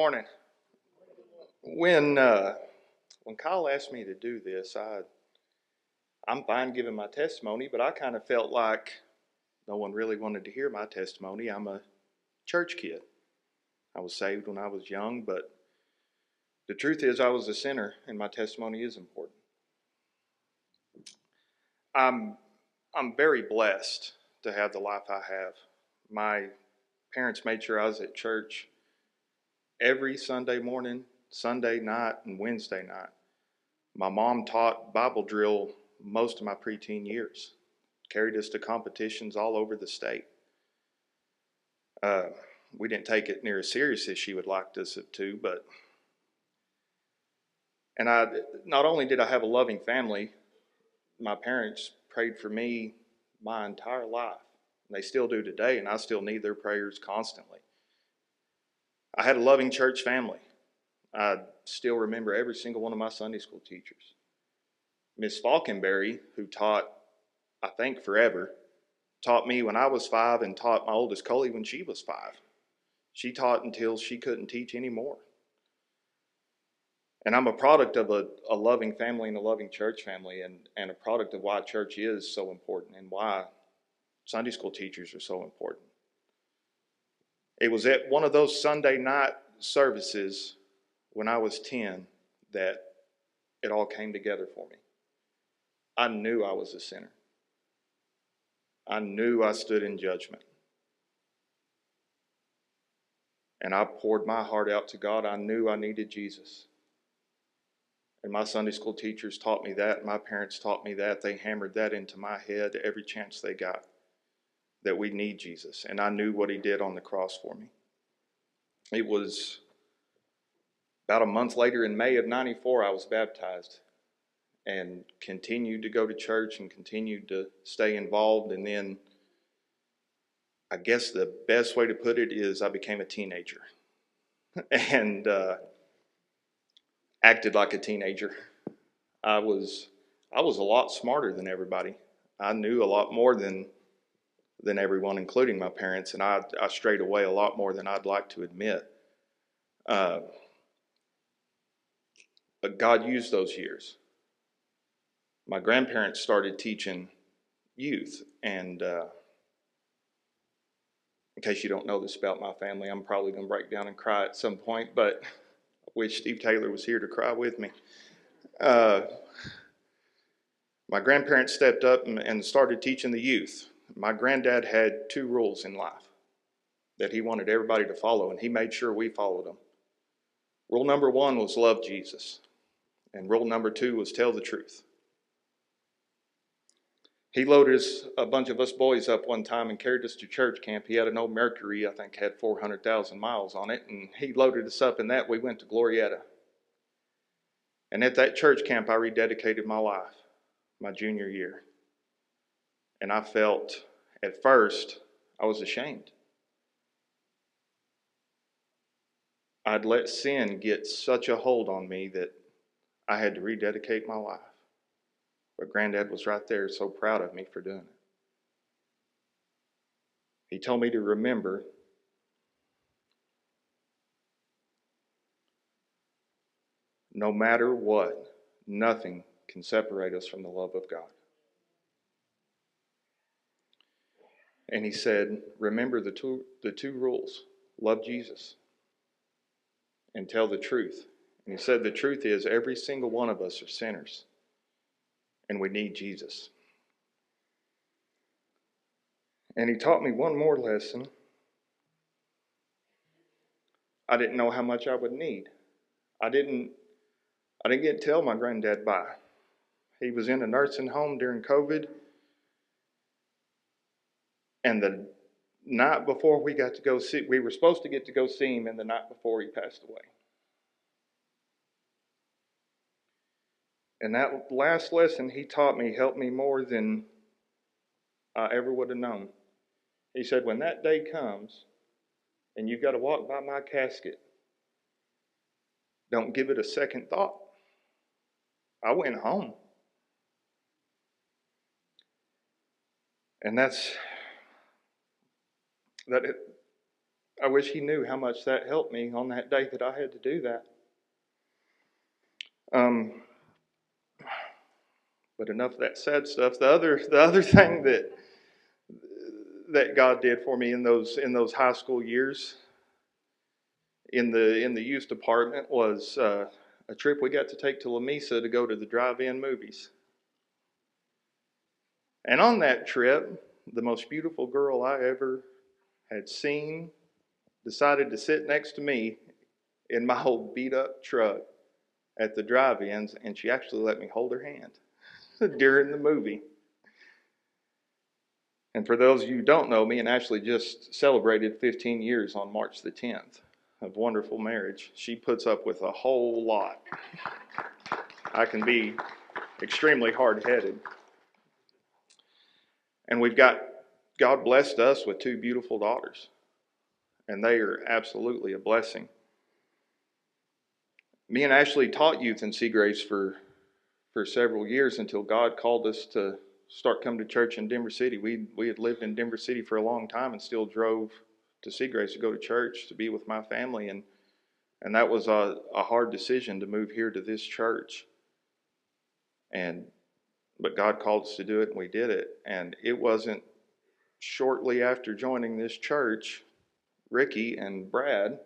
morning. When Kyle asked me to do this, I'm fine giving my testimony, but I kind of felt like no one really wanted to hear my testimony. I'm a church kid. I was saved when I was young, but the truth is I was a sinner, and my testimony is important. I'm very blessed to have the life I have. My parents made sure I was at church every Sunday morning, Sunday night, and Wednesday night. My mom taught Bible drill most of my preteen years, carried us to competitions all over the state. We didn't take it near as serious as she would like us to, and not only did I have a loving family, my parents prayed for me my entire life. They still do today, and I still need their prayers constantly. I had a loving church family. I still remember every single one of my Sunday school teachers. Miss Falkenberry, who taught, I think, forever, taught me when I was 5 and taught my oldest Coley when she was 5. She taught until she couldn't teach anymore. And I'm a product of a loving family and a loving church family, and a product of why church is so important and why Sunday school teachers are so important. It was at one of those Sunday night services when I was 10 that it all came together for me. I knew I was a sinner. I knew I stood in judgment. And I poured my heart out to God. I knew I needed Jesus. And my Sunday school teachers taught me that. My parents taught me that. They hammered that into my head every chance they got, that we need Jesus. And I knew what he did on the cross for me. It was about a month later in May of '94, I was baptized and continued to go to church and continued to stay involved. And then I guess the best way to put it is I became a teenager and acted like a teenager. I was a lot smarter than everybody. I knew a lot more than everyone, including my parents, and I strayed away a lot more than I'd like to admit. But God used those years. My grandparents started teaching youth, and in case you don't know this about my family, I'm probably going to break down and cry at some point, but I wish Steve Taylor was here to cry with me. My grandparents stepped up and started teaching the youth. My granddad had 2 rules in life that he wanted everybody to follow, and he made sure we followed them. Rule number 1 was love Jesus, and rule number 2 was tell the truth. He loaded a bunch of us boys up one time and carried us to church camp. He had an old Mercury, I think had 400,000 miles on it, and he loaded us up in that. We went to Glorietta. And at that church camp, I rededicated my life, my junior year. And I felt, at first, I was ashamed. I'd let sin get such a hold on me that I had to rededicate my life. But Granddad was right there, so proud of me for doing it. He told me to remember no matter what, nothing can separate us from the love of God. And he said, remember the two rules. Love Jesus and tell the truth. And he said the truth is every single one of us are sinners. And we need Jesus. And he taught me one more lesson. I didn't know how much I would need. I didn't get to tell my granddad bye. He was in a nursing home during COVID. And the night before we were supposed to get to go see him, and the night before he passed away. And that last lesson he taught me helped me more than I ever would have known. He said, when that day comes and you've got to walk by my casket, don't give it a second thought. I went home. And I I wish he knew how much that helped me on that day that I had to do that. But enough of that sad stuff. The other thing that God did for me in those high school years in the youth department was a trip we got to take to La Mesa to go to the drive-in movies. And on that trip, the most beautiful girl I ever had seen decided to sit next to me in my old beat-up truck at the drive-ins, and she actually let me hold her hand during the movie. And for those of you who don't know me, and actually just celebrated 15 years on March the 10th of wonderful marriage, she puts up with a whole lot. I can be extremely hard-headed. And God blessed us with 2 beautiful daughters. And they are absolutely a blessing. Me and Ashley taught youth in Sea Grace for several years until God called us to start coming to church in Denver City. We had lived in Denver City for a long time and still drove to Sea Grace to go to church, to be with my family. And that was a hard decision to move here to this church. But God called us to do it, and we did it. And it wasn't shortly after joining this church, Ricky and Brad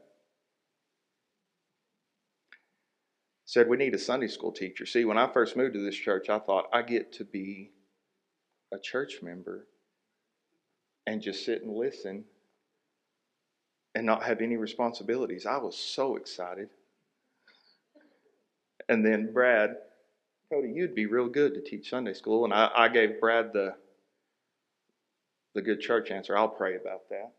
said, we need a Sunday school teacher. See, when I first moved to this church, I thought, I get to be a church member and just sit and listen and not have any responsibilities. I was so excited. And then Brad, Cody, you'd be real good to teach Sunday school. And I gave Brad the good church answer. I'll pray about that.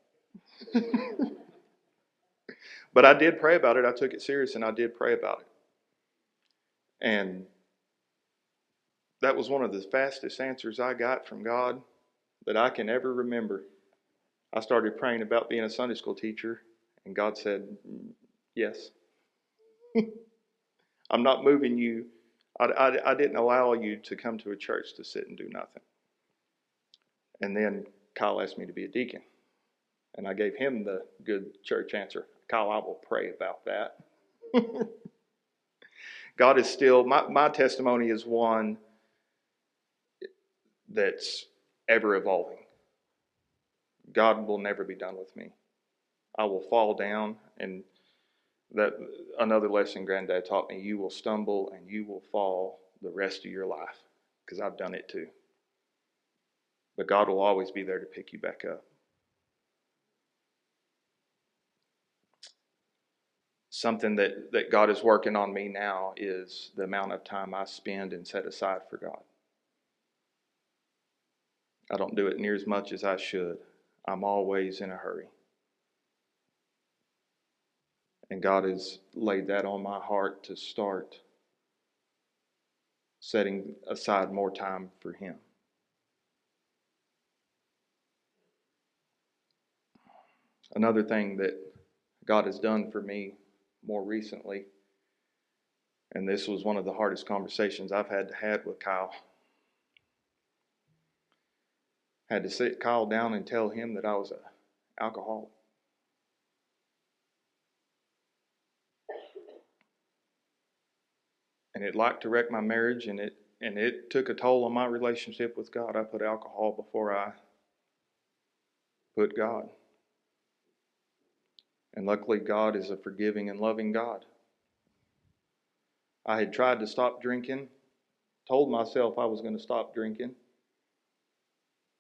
But I did pray about it. I took it serious, and I did pray about it. And that was one of the fastest answers I got from God that I can ever remember. I started praying about being a Sunday school teacher, and God said, yes. I'm not moving you. I didn't allow you to come to a church to sit and do nothing. And then Kyle asked me to be a deacon, and I gave him the good church answer. Kyle, I will pray about that. God is still, my testimony is one that's ever evolving. God will never be done with me. I will fall down, and that another lesson Granddad taught me, you will stumble and you will fall the rest of your life, because I've done it too. But God will always be there to pick you back up. Something that God is working on me now is the amount of time I spend and set aside for God. I don't do it near as much as I should. I'm always in a hurry. And God has laid that on my heart to start setting aside more time for Him. Another thing that God has done for me more recently, and this was one of the hardest conversations I've had with Kyle. I had to sit Kyle down and tell him that I was an alcoholic. And it liked to wreck my marriage, and it took a toll on my relationship with God. I put alcohol before I put God. And luckily, God is a forgiving and loving God. I had tried to stop drinking, told myself I was going to stop drinking.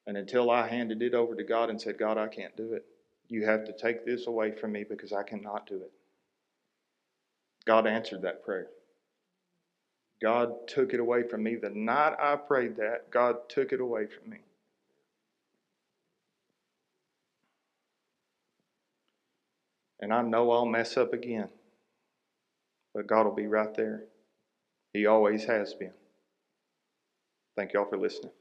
And until I handed it over to God and said, God, I can't do it. You have to take this away from me because I cannot do it. God answered that prayer. God took it away from me. The night I prayed that, God took it away from me. And I know I'll mess up again. But God will be right there. He always has been. Thank y'all for listening.